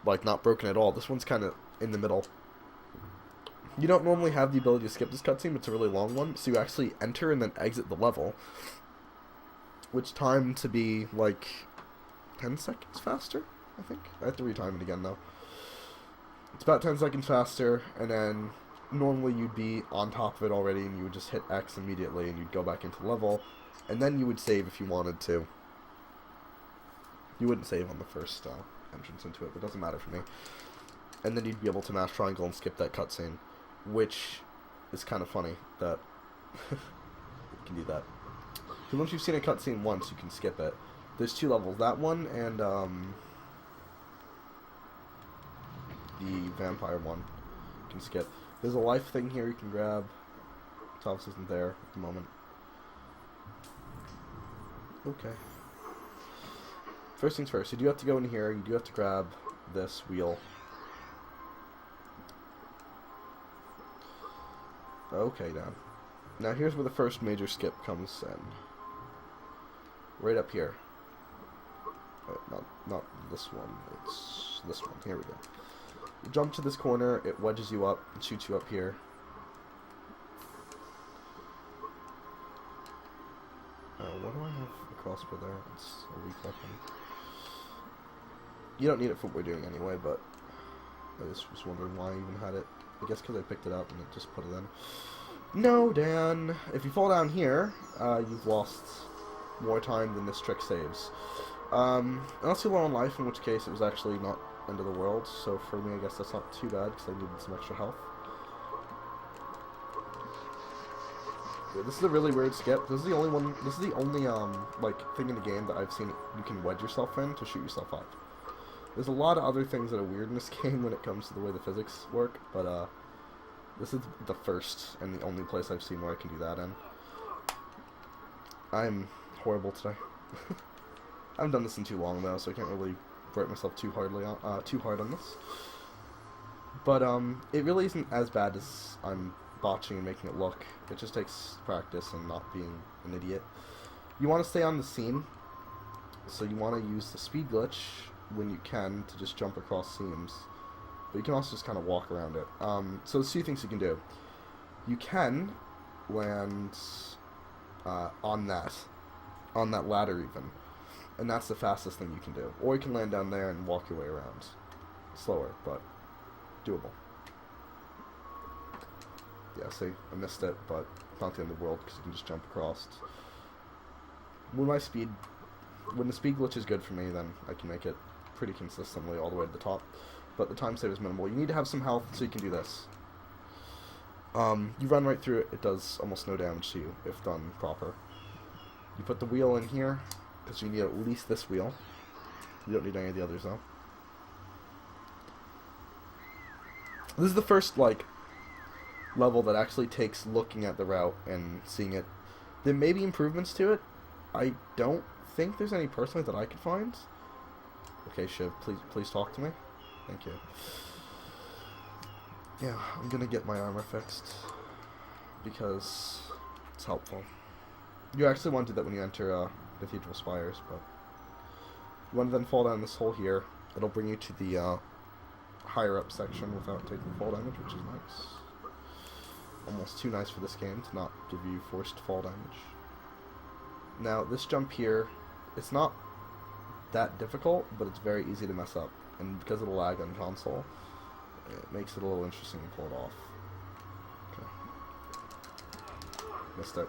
like, not broken at all. This one's kind of in the middle. You don't normally have the ability to skip this cutscene, but it's a really long one, so you actually enter and then exit the level, which timed to be, like, 10 seconds faster, I think. I have to retime it again, though. It's about 10 seconds faster, and then normally you'd be on top of it already, and you would just hit X immediately, and you'd go back into the level, and then you would save if you wanted to. You wouldn't save on the first entrance into it, but it doesn't matter for me. And then you'd be able to mash triangle and skip that cutscene, which is kind of funny that you can do that. Because once you've seen a cutscene once, you can skip it. There's 2 levels, that one and the vampire one you can skip. There's a life thing here you can grab. Thomas isn't there at the moment. Okay. First things first, you do have to go in here, you do have to grab this wheel. Okay, now here's where the first major skip comes in. Right up here. Not this one, it's this one. Here we go. You jump to this corner, it wedges you up and shoots you up here. What do I have a crossbow there? It's a weak weapon. You don't need it for what we're doing anyway, but I just was wondering why I even had it. I guess because I picked it up and it just put it in. No, Dan. If you fall down here, you've lost more time than this trick saves. Unless you're low on life, in which case it was actually not end of the world. So for me, I guess that's not too bad because I needed some extra health. Yeah, this is a really weird skip. This is the only one. This is the only like thing in the game that I've seen you can wedge yourself in to shoot yourself up. There's a lot of other things that are weird in this game when it comes to the way the physics work, but this is the first and the only place I've seen where I can do that in. I'm horrible today. I haven't done this in too long though, so I can't really break myself too hard on this. But it really isn't as bad as I'm botching and making it look. It just takes practice and not being an idiot. You want to stay on the scene, so you want to use the speed glitch when you can to just jump across seams, but you can also just kind of walk around it. So there's 2 things you can do. You can land on that ladder even, and that's the fastest thing you can do. Or you can land down there and walk your way around. Slower, but doable. Yeah, see, I missed it, but not the end of the world because you can just jump across. When the speed glitch is good for me, then I can make it pretty consistently all the way to the top. But the time save is minimal. You need to have some health so you can do this. You run right through it. It does almost no damage to you if done proper. You put the wheel in here because you need at least this wheel. You don't need any of the others though. This is the first level that actually takes looking at the route and seeing it. There may be improvements to it. I don't think there's any personally that I could find. Okay, Shiv, please talk to me. Thank you. Yeah, I'm gonna get my armor fixed because it's helpful. You actually want to do that when you enter Cathedral Spires, but you want to then fall down this hole here. It'll bring you to the higher up section without taking fall damage, which is nice. Almost too nice for this game to not give you forced fall damage. Now, this jump here, it's not that difficult, but it's very easy to mess up. And because of the lag on console, it makes it a little interesting to pull it off. Okay. Missed it.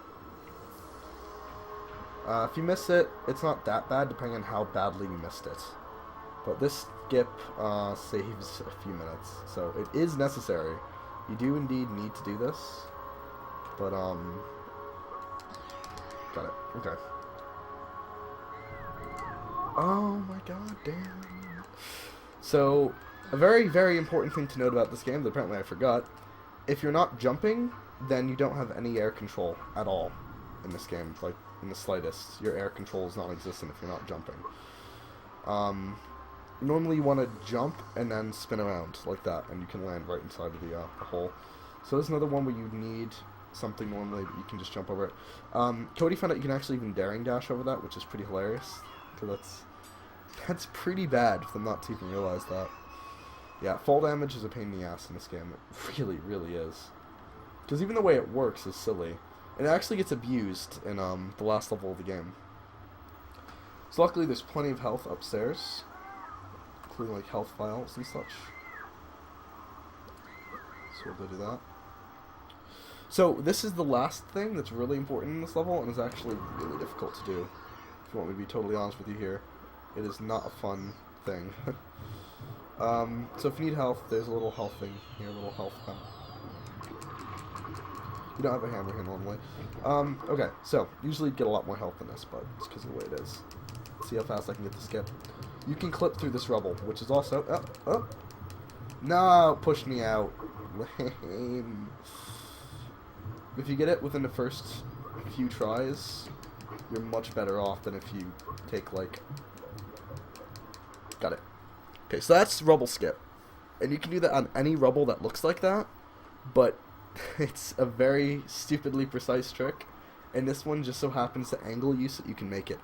If you miss it, it's not that bad, depending on how badly you missed it. But this skip saves a few minutes, so it is necessary. You do indeed need to do this, but got it. Okay. Oh my god, damn. So, a very, very important thing to note about this game that apparently I forgot. If you're not jumping, then you don't have any air control at all in this game, like, in the slightest. Your air control is non-existent if you're not jumping. Normally you want to jump and then spin around like that, and you can land right inside of the hole. So there's another one where you need something normally, but you can just jump over it. Cody found out you can actually even daring dash over that, which is pretty hilarious, because that's pretty bad for them not to even realize that. Yeah, fall damage is a pain in the ass in this game. It really, really is. Because even the way it works is silly. And it actually gets abused in the last level of the game. So luckily there's plenty of health upstairs. Including like health vials and such. So we'll go do that. So this is the last thing that's really important in this level and is actually really difficult to do. If you want me to be totally honest with you here. It is not a fun thing. So if you need health, there's a little health thing here, a little health pen. You don't have a hammer here normally. Okay, so usually you get a lot more health than this, but it's because of the way it is. Let's see how fast I can get the skip. You can clip through this rubble, which is also... No, push me out. Lame. If you get it within the first few tries, you're much better off than if you take, like... Got it. Okay, so that's rubble skip. And you can do that on any rubble that looks like that, but it's a very stupidly precise trick, and this one just so happens to angle you so you can make it.